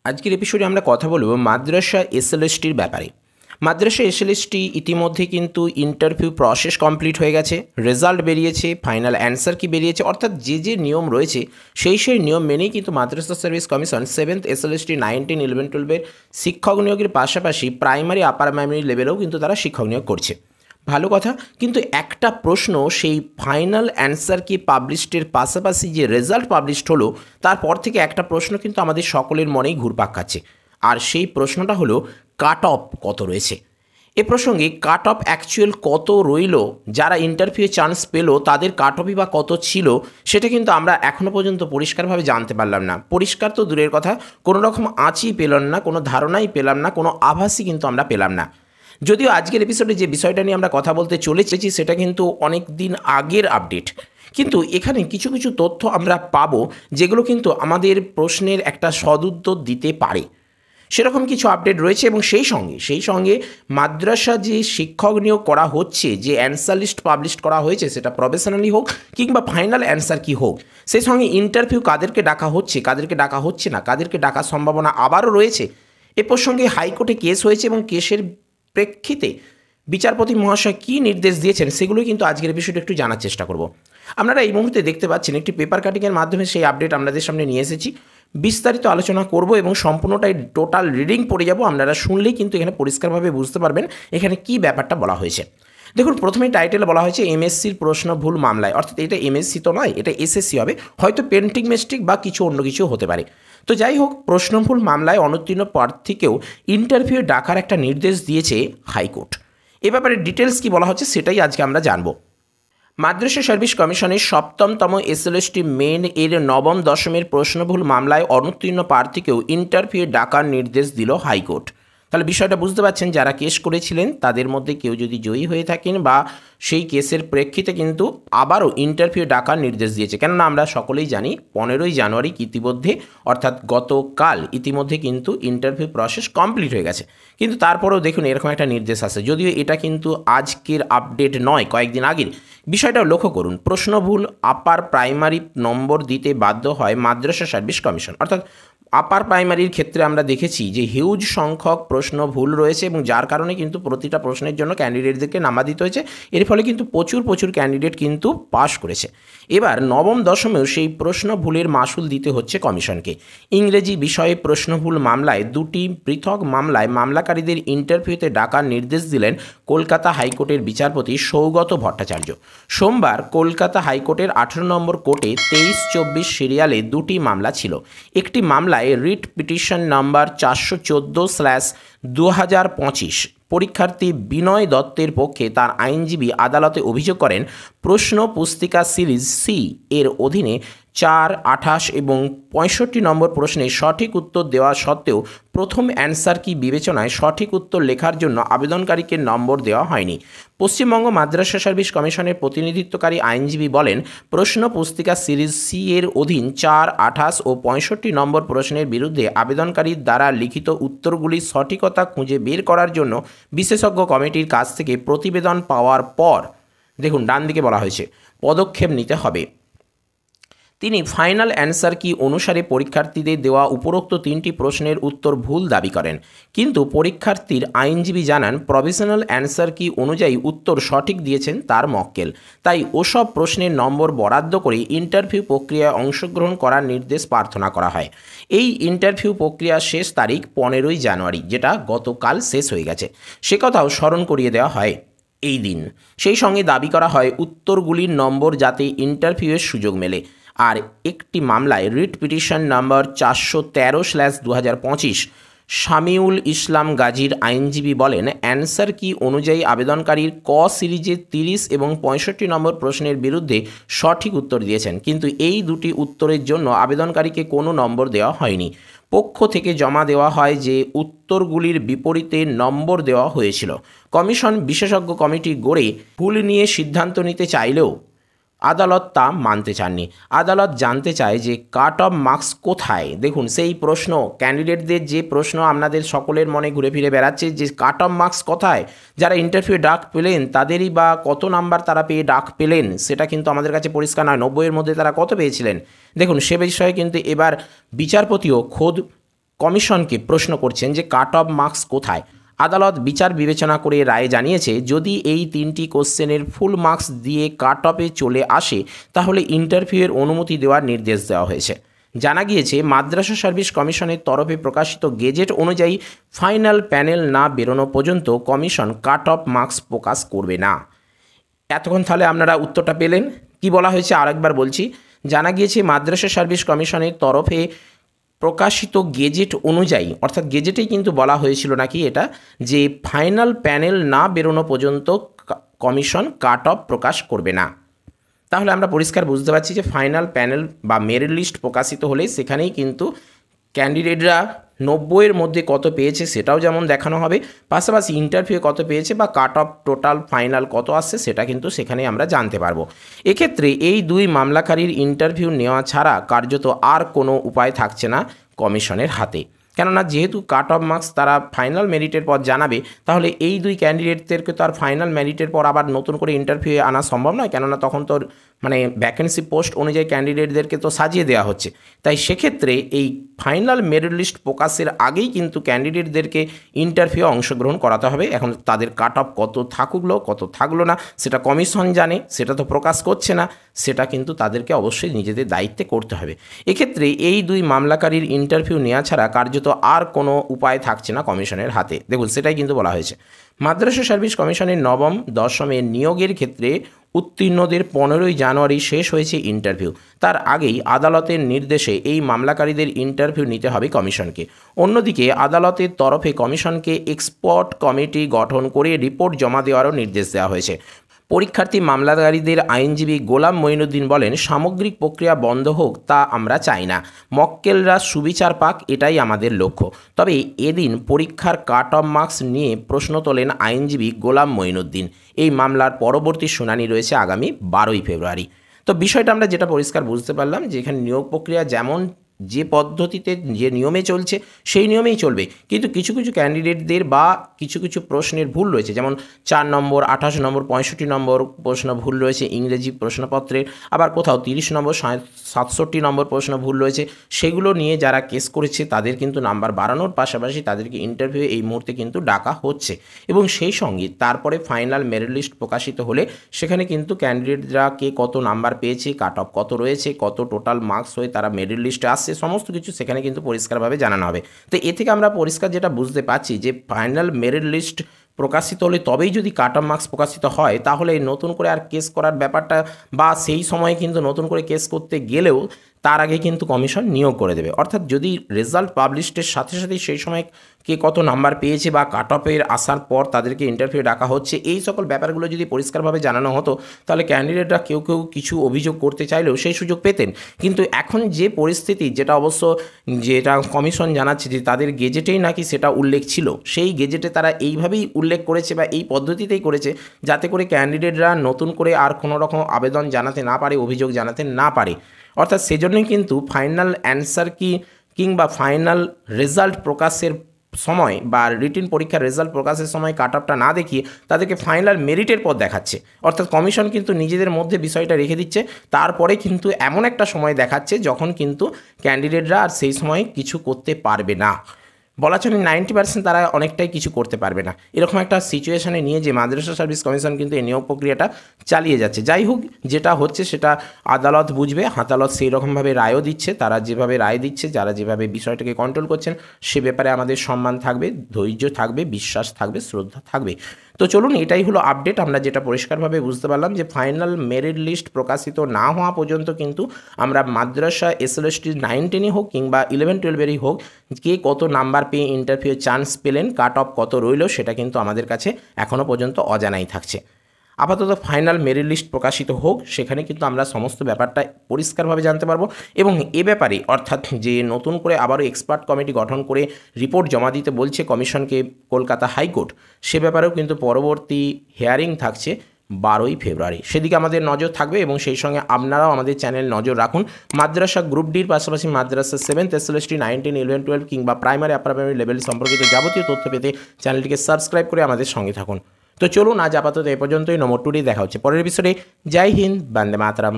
আজকের এপিসোডে আমরা কথা বলব মাদ্রাসা এসএলএসটির ব্যাপারে। মাদ্রাসা এসএলএসটি ইতিমধ্যে কিন্তু ইন্টারভিউ প্রসেস কমপ্লিট হয়ে গেছে, রেজাল্ট বেরিয়েছে, ফাইনাল অ্যান্সার কি বেরিয়েছে, অর্থাৎ যে নিয়ম রয়েছে সেই নিয়ম মেনেই কিন্তু মাদ্রাসা সার্ভিস কমিশন 7th এসএলএসটি 9, 10, 11, 12-এর শিক্ষক নিয়োগের পাশাপাশি প্রাইমারি আপার প্রাইমারি লেভেলেও কিন্তু তারা শিক্ষক নিয়োগ করছে। ভালো কথা, কিন্তু একটা প্রশ্ন, সেই ফাইনাল অ্যান্সার কি পাবলিশডের পাশাপাশি যে রেজাল্ট পাবলিশড হলো তারপর থেকে একটা প্রশ্ন কিন্তু আমাদের সকলের মনেই ঘুরপাক খাচ্ছে, আর সেই প্রশ্নটা হলো কাট অফ কত রয়েছে। এ প্রসঙ্গে কাট অফ অ্যাকচুয়াল কত রইল, যারা ইন্টারভিউ চান্স পেলো তাদের কাট অফই বা কত ছিল, সেটা কিন্তু আমরা এখনও পর্যন্ত পরিষ্কারভাবে জানতে পারলাম না। পরিষ্কার তো দূরের কথা, কোনো রকম আঁচই পেলাম না, কোনো ধারণাই পেলাম না, কোনো আভাসই কিন্তু আমরা পেলাম না। যদিও আজকের এপিসোডে যে বিষয়টা নিয়ে আমরা কথা বলতে চলেছি সেটা কিন্তু অনেক দিন আগের আপডেট, কিন্তু এখানে কিছু কিছু তথ্য আমরা পাবো যেগুলো কিন্তু আমাদের প্রশ্নের একটা সদুত্তর দিতে পারে। সেরকম কিছু আপডেট রয়েছে এবং সেই সঙ্গে মাদ্রাসা যে শিক্ষক নিয়োগ করা হচ্ছে, যে অ্যান্সার লিস্ট পাবলিশ করা হয়েছে, সেটা প্রফেশনালি হোক কিংবা ফাইনাল অ্যান্সার কি হোক, সেই সঙ্গে ইন্টারভিউ কাদেরকে ডাকা হচ্ছে, কাদেরকে ডাকা হচ্ছে না, কাদেরকে ডাকার সম্ভাবনা আবারও রয়েছে। এ প্রসঙ্গে হাইকোর্টে কেস হয়েছে এবং কেসের প্রেক্ষিতে বিচারপতি মহাশয় কী নির্দেশ দিয়েছেন সেগুলোই কিন্তু আজকের বিষয়টা একটু জানার চেষ্টা করব। আপনারা এই মুহূর্তে দেখতে পাচ্ছেন একটি পেপার কাটিংয়ের মাধ্যমে সেই আপডেট আপনাদের সামনে নিয়ে এসেছি। বিস্তারিত আলোচনা করব এবং সম্পূর্ণটাই টোটাল রিডিং পড়ে যাব। আপনারা শুনলেই কিন্তু এখানে পরিষ্কারভাবে বুঝতে পারবেন এখানে কী ব্যাপারটা বলা হয়েছে। দেখুন, প্রথমেই টাইটেলে বলা হয়েছে এমএসসির প্রশ্ন ভুল মামলায়, অর্থাৎ এটা এমএসসি তো নয়, এটা এসএসসি হবে, হয়তো পেন্টিং মিস্টেক বা কিছু অন্য কিছু হতে পারে। তো যাই হোক, প্রশ্ন ভুল মামলায় অনুত্তীর্ণ প্রার্থীকেও ইন্টারভিউ ডাকার একটা নির্দেশ দিয়েছে হাইকোর্ট। এ ব্যাপারে ডিটেলস কি বলা হচ্ছে সেটাই আজকে আমরা জানব। মাদ্রাসা সার্ভিস কমিশনের 7তম এসএলএসটি মেন এর 9ম 10মের প্রশ্নভুল মামলায় অনুত্তীর্ণ প্রার্থীকেও ইন্টারভিউ ডাকার নির্দেশ দিল হাইকোর্ট। তাহলে বিষয়টা বুঝতে পারছেন, যারা কেস করেছিলেন তাদের মধ্যে কেউ যদি জয়ী হয়ে থাকেন বা সেই কেসের প্রেক্ষিতে কিন্তু আবারও ইন্টারভিউ ডাকার নির্দেশ দিয়েছে। কেননা আমরা সকলেই জানি 15ই জানুয়ারি ইতিমধ্যে, অর্থাৎ গতকাল ইতিমধ্যে কিন্তু ইন্টারভিউ প্রসেস কমপ্লিট হয়ে গেছে, কিন্তু তারপরেও দেখুন এরকম একটা নির্দেশ আসে। যদিও এটা কিন্তু আজকের আপডেট নয়, কয়েকদিন আগের বিষয়টা লক্ষ্য করুন। প্রশ্ন ভুল আপার প্রাইমারি নম্বর দিতে বাধ্য হয় মাদ্রাসা সার্ভিস কমিশন, অর্থাৎ আপার প্রাইমারির ক্ষেত্রে আমরা দেখেছি যে হিউজ সংখ্যক প্রশ্ন ভুল রয়েছে এবং যার কারণে কিন্তু প্রতিটা প্রশ্নের জন্য ক্যান্ডিডেটদেরকে নামা দিতে হয়েছে। এর ফলে কিন্তু প্রচুর ক্যান্ডিডেট কিন্তু পাশ করেছে। এবার 9ম 10মেও সেই প্রশ্ন ভুলের মাসুল দিতে হচ্ছে কমিশনকে। ইংরেজি বিষয়ে প্রশ্ন ভুল মামলায় 2টি পৃথক মামলায় মামলাকারীদের ইন্টারভিউতে ডাকার নির্দেশ দিলেন কলকাতা হাইকোর্টের বিচারপতি সৌগত ভট্টাচার্য। সোমবার কলকাতা হাইকোর্টের 18 নম্বর কোর্টে 23-24 সিরিয়ালে 2টি মামলা ছিল। একটি মামলায় রিট পিটিশন নাম্বার 414/2025 পরীক্ষার্থী বিনয় দত্তের পক্ষে তার আইনজীবী আদালতে অভিযোগ করেন প্রশ্ন পুস্তিকা সিরিজ সি এর অধীনে 4, 28 এবং 65 নম্বর প্রশ্নে সঠিক উত্তর দেওয়া সত্ত্বেও প্রথম অ্যান্সার কি বিবেচনায় সঠিক উত্তর লেখার জন্য আবেদনকারীকে নম্বর দেওয়া হয়নি। পশ্চিমবঙ্গ মাদ্রাসা সার্ভিস কমিশনের প্রতিনিধিত্বকারী আইনজীবী বলেন, প্রশ্ন পুস্তিকা সিরিজ সি এর অধীন 4, 28 ও 65 নম্বর প্রশ্নের বিরুদ্ধে আবেদনকারীর দ্বারা লিখিত উত্তরগুলির সঠিকতা খুঁজে বের করার জন্য বিশেষজ্ঞ কমিটির কাছ থেকে প্রতিবেদন পাওয়ার পর, দেখুন ডান দিকে বলা হয়েছে, পদক্ষেপ নিতে হবে। তিনি ফাইনাল অ্যান্সার কি অনুসারে পরীক্ষার্থীদের দেওয়া উপরোক্ত 3টি প্রশ্নের উত্তর ভুল দাবি করেন, কিন্তু পরীক্ষার্থীর আইনজীবী জানান প্রভিশনাল অ্যান্সার কি অনুযায়ী উত্তর সঠিক দিয়েছেন তার মক্কেল, তাই ওসব প্রশ্নের নম্বর বরাদ্দ করে ইন্টারভিউ প্রক্রিয়ায় অংশগ্রহণ করার নির্দেশ প্রার্থনা করা হয়। এই ইন্টারভিউ প্রক্রিয়ার শেষ তারিখ 15ই জানুয়ারি, যেটা গতকাল শেষ হয়ে গেছে, সে কথাও স্মরণ করিয়ে দেওয়া হয় এই দিন। সেই সঙ্গে দাবি করা হয় উত্তরগুলির নম্বর যাতে ইন্টারভিউয়ের সুযোগ মেলে। আর একটি মামলায় রিট পিটিশন নাম্বার 413/2025 শামিউল ইসলাম গাজীর আইনজীবী বলেন, অ্যান্সার কি অনুযায়ী আবেদনকারীর ক সিরিজের 30 এবং 65 নম্বর প্রশ্নের বিরুদ্ধে সঠিক উত্তর দিয়েছেন, কিন্তু এই দুটি উত্তরের জন্য আবেদনকারীকে কোনো নম্বর দেওয়া হয়নি। পক্ষ থেকে জমা দেওয়া হয় যে উত্তরগুলির বিপরীতে নম্বর দেওয়া হয়েছিল। কমিশন বিশেষজ্ঞ কমিটি গড়ে ভুল নিয়ে সিদ্ধান্ত নিতে চাইলেও আদালত তা মানতে চাননি। আদালত জানতে চায় যে কাট অফ মার্কস কোথায়। দেখুন সেই প্রশ্ন, ক্যান্ডিডেটদের যে প্রশ্ন আপনাদের সকলের মনে ঘুরে ফিরে বেড়াচ্ছে যে কাট অফ মার্কস কোথায়, যারা ইন্টারভিউ ডাক পেলেন তাদেরই বা কত নাম্বার তারা পেয়ে ডাক পেলেন, সেটা কিন্তু আমাদের কাছে পরিষ্কার নয়। 90-এর মধ্যে তারা কত পেয়েছিলেন, দেখুন সে বিষয়ে কিন্তু এবার বিচারপতিও খোদ কমিশনকে প্রশ্ন করছেন যে কাট অফ মার্কস কোথায়। আদালত বিচার বিবেচনা করে রায়ে জানিয়েছে যদি এই 3টি কোশ্চেনের ফুল মার্কস দিয়ে কাট অফে চলে আসে তাহলে ইন্টারভিউয়ের অনুমতি দেওয়ার নির্দেশ দেওয়া হয়েছে। জানা গিয়েছে মাদ্রাসা সার্ভিস কমিশনের তরফে প্রকাশিত গেজেট অনুযায়ী ফাইনাল প্যানেল না বেরোনো পর্যন্ত কমিশন কাট অফ মার্কস প্রকাশ করবে না। এতক্ষণ তাহলে আপনারা উত্তরটা পেলেন। কি বলা হয়েছে আরেকবার বলছি, জানা গিয়েছে মাদ্রাসা সার্ভিস কমিশনের তরফে প্রকাশিত গেজেট অনুযায়ী, অর্থাৎ গেজেটেই কিন্তু বলা হয়েছিল নাকি এটা, যে ফাইনাল প্যানেল না বেরোনো পর্যন্ত কমিশন কাট অফ প্রকাশ করবে না। তাহলে আমরা পরিষ্কার বুঝতে পারছি যে ফাইনাল প্যানেল বা মেরিট লিস্ট প্রকাশিত হলে সেখানেই কিন্তু ক্যান্ডিডেটরা 90-এর মধ্যে কত পেয়েছে সেটাও যেমন দেখানো হবে, পাশাপাশি ইন্টারভিউ কত পেয়েছে বা কাট অফ টোটাল ফাইনাল কত আসছে সেটা কিন্তু সেখানে আমরা জানতে পারবো। এক্ষেত্রে এই দুই মামলাকারীর ইন্টারভিউ নেওয়া ছাড়া কার্যত আর কোনো উপায় থাকছে না কমিশনের হাতে। কেননা যেহেতু কাট অফ মার্কস তারা ফাইনাল মেরিটের পর জানাবে, তাহলে এই দুই ক্যান্ডিডেটদেরকে তো আর ফাইনাল মেরিটের পর আবার নতুন করে ইন্টারভিউ আনা সম্ভব নয়, কেননা তখন তো মানে ভ্যাকেন্সি পোস্ট অনুযায়ী ক্যান্ডিডেটদেরকে তো সাজিয়ে দেওয়া হচ্ছে। তাই সেক্ষেত্রে এই ফাইনাল মেরিট লিস্ট প্রকাশের আগেই কিন্তু ক্যান্ডিডেটদেরকে ইন্টারভিউ অংশগ্রহণ করাতে হবে। এখন তাদের কাট অফ কত থাকলো কত থাকলো না সেটা কমিশন জানে, সেটা তো প্রকাশ করছে না, সেটা কিন্তু তাদেরকে অবশ্যই নিজেদের দায়িত্বে করতে হবে। এক্ষেত্রে এই দুই মামলাকারীর ইন্টারভিউ নেওয়া ছাড়া কার্যত আর কোনো উপায় থাকছে না কমিশনের হাতে। দেখুন সেটাই কিন্তু বলা হয়েছে। মাদ্রাসা সার্ভিস কমিশনের নবম দশমের নিয়োগের ক্ষেত্রে উত্তীর্ণদের 15ই জানুয়ারি শেষ হয়েছে ইন্টারভিউ। তার আগেই আদালতের নির্দেশে এই মামলাকারীদের ইন্টারভিউ নিতে হবে কমিশনকে। অন্যদিকে আদালতের তরফে কমিশনকে এক্সপার্ট কমিটি গঠন করে রিপোর্ট জমা দেওয়ারও নির্দেশ দেওয়া হয়েছে। পরীক্ষার্থী মামলাকারীদের আইনজীবী গোলাম মঈনুদ্দিন বলেন, সামগ্রিক প্রক্রিয়া বন্ধ হোক তা আমরা চাই না, মক্কেলরা সুবিচার পাক, এটাই আমাদের লক্ষ্য। তবে এদিন পরীক্ষার কাট অফ মার্কস নিয়ে প্রশ্ন তোলেন আইনজীবী গোলাম মঈনুদ্দিন। এই মামলার পরবর্তী শুনানি রয়েছে আগামী 12ই ফেব্রুয়ারি। তো বিষয়টা আমরা যেটা পরিষ্কার বুঝতে পারলাম যে এখানে নিয়োগ প্রক্রিয়া যেমন যে পদ্ধতিতে যে নিয়মে চলছে সেই নিয়মেই চলবে, কিন্তু কিছু কিছু ক্যান্ডিডেটদের বা কিছু কিছু প্রশ্নের ভুল রয়েছে, যেমন 4 নম্বর 28 নম্বর 65 নম্বর প্রশ্ন ভুল রয়েছে ইংরেজি প্রশ্নপত্রের, আবার কোথাও 30 নম্বর 67 নম্বর প্রশ্ন ভুল রয়েছে। সেগুলো নিয়ে যারা কেস করেছে তাদের কিন্তু নাম্বার বাড়ানোর পাশাপাশি তাদেরকে ইন্টারভিউ এই মুহূর্তে কিন্তু ডাকা হচ্ছে, এবং সেই সঙ্গে তারপরে ফাইনাল মেরিট লিস্ট প্রকাশিত হলে সেখানে কিন্তু ক্যান্ডিডেটরা কে কত নাম্বার পেয়েছে, কাট অফ কত রয়েছে, কত টোটাল মার্কস হয়ে তারা মেরিট লিস্টে আসছে, সমস্ত কিছু সেখানে কিন্তু পরিষ্কারভাবে জানানো হবে। তো এ থেকে আমরা পরিষ্কার যেটা বুঝতে পারছি যে ফাইনাল মেরিট লিস্ট প্রকাশিত হলে তবেই যদি কাট অফ মার্কস প্রকাশিত হয়, তাহলে নতুন করে আর কেস করার ব্যাপারটা বা সেই সময়ে কিন্তু নতুন করে কেস করতে গেলেও তার আগে কিন্তু কমিশন নিয়োগ করে দেবে। অর্থাৎ যদি রেজাল্ট পাবলিশের সাথে সাথেই সেই সময় কে কত নাম্বার পেয়েছে বা কাট অফের আসার পর তাদেরকে ইন্টারভিউ ডাকা হচ্ছে, এই সকল ব্যাপারগুলো যদি পরিষ্কারভাবে জানানো হতো তাহলে ক্যান্ডিডেটরা কেউ কেউ কিছু অভিযোগ করতে চাইলেও সেই সুযোগ পেতেন। কিন্তু এখন যে পরিস্থিতি, যেটা অবশ্য যেটা কমিশন জানাচ্ছে যে তাদের গেজেটেই নাকি সেটা উল্লেখ ছিল, সেই গেজেটে তারা এইভাবেই উল্লেখ করেছে বা এই পদ্ধতিতেই করেছে যাতে করে ক্যান্ডিডেটরা নতুন করে আর কোনো রকম আবেদন জানাতে না পারে, অভিযোগ জানাতে না পারে। অর্থাৎ সেজন্যই কিন্তু ফাইনাল অ্যান্সার কিংবা ফাইনাল রেজাল্ট প্রকাশের সময় বা রিটিন পরীক্ষার রেজাল্ট প্রকাশের সময় কাট অফটা না দেখিয়ে তাদেরকে ফাইনাল মেরিটের পর দেখাচ্ছে। অর্থাৎ কমিশন কিন্তু নিজেদের মধ্যে বিষয়টা রেখে দিচ্ছে, তারপরে কিন্তু এমন একটা সময় দেখাচ্ছে যখন কিন্তু ক্যান্ডিডেটরা আর সেই সময় কিছু করতে পারবে না। বলা চলে 90% তারা অনেকটাই কিছু করতে পারবে না, এরকম একটা সিচুয়েশনে নিয়ে যে মাদ্রাসা সার্ভিস কমিশন কিন্তু এই নিয়োগ প্রক্রিয়াটা চালিয়ে যাচ্ছে। যাই হোক, যেটা হচ্ছে সেটা আদালত বুঝবে, আদালত সেই রকমভাবে রায়ও দিচ্ছে, তারা যেভাবে রায় দিচ্ছে, যারা যেভাবে বিষয়টাকে কন্ট্রোল করছেন সে ব্যাপারে আমাদের সম্মান থাকবে, ধৈর্য থাকবে, বিশ্বাস থাকবে, শ্রদ্ধা থাকবে। তো চলুন, এটাই হলো আপডেট। আমরা যেটা পরিষ্কারভাবে বুঝতে পারলাম যে ফাইনাল মেরিট লিস্ট প্রকাশিত না হওয়া পর্যন্ত কিন্তু আমরা মাদ্রাসা SLST 9-10 হোক কিংবা 11-12-এরই হোক, কে কত নাম্বার পেয়ে ইন্টারভিউ চান্স পেলেন, কাট অফ কত রইল, সেটা কিন্তু আমাদের কাছে এখনও পর্যন্ত অজানাই থাকছে। আপাতত ফাইনাল মেরিট লিস্ট প্রকাশিত হোক, সেখানে কিন্তু আমরা সমস্ত ব্যাপারটা পরিষ্কারভাবে জানতে পারবো, এবং এ ব্যাপারে অর্থাৎ যে নতুন করে আবারও এক্সপার্ট কমিটি গঠন করে রিপোর্ট জমা দিতে বলছে কমিশনকে কলকাতা হাইকোর্ট, সে ব্যাপারেও কিন্তু পরবর্তী হিয়ারিং থাকছে 12ই ফেব্রুয়ারি। সেদিকে আমাদের নজর থাকবে, এবং সেই সঙ্গে আপনারাও আমাদের চ্যানেল নজর রাখুন। মাদ্রাসা গ্রুপ ডির পাশাপাশি মাদ্রাসা 7th SLST 9, 10, 11, 12 কিংবা প্রাইমারি আপার প্রাইমারি লেভেল সম্পর্কিত যাবতীয় তথ্য পেতে চ্যানেলটিকে সাবস্ক্রাইব করে আমাদের সঙ্গে থাকুন। তো চলুন, আজ আপাতত এ পর্যন্তই। নম্বর 2 দেখা হচ্ছে পরের এপিসোডে। জয় হিন্দ, বন্দে মাতরম।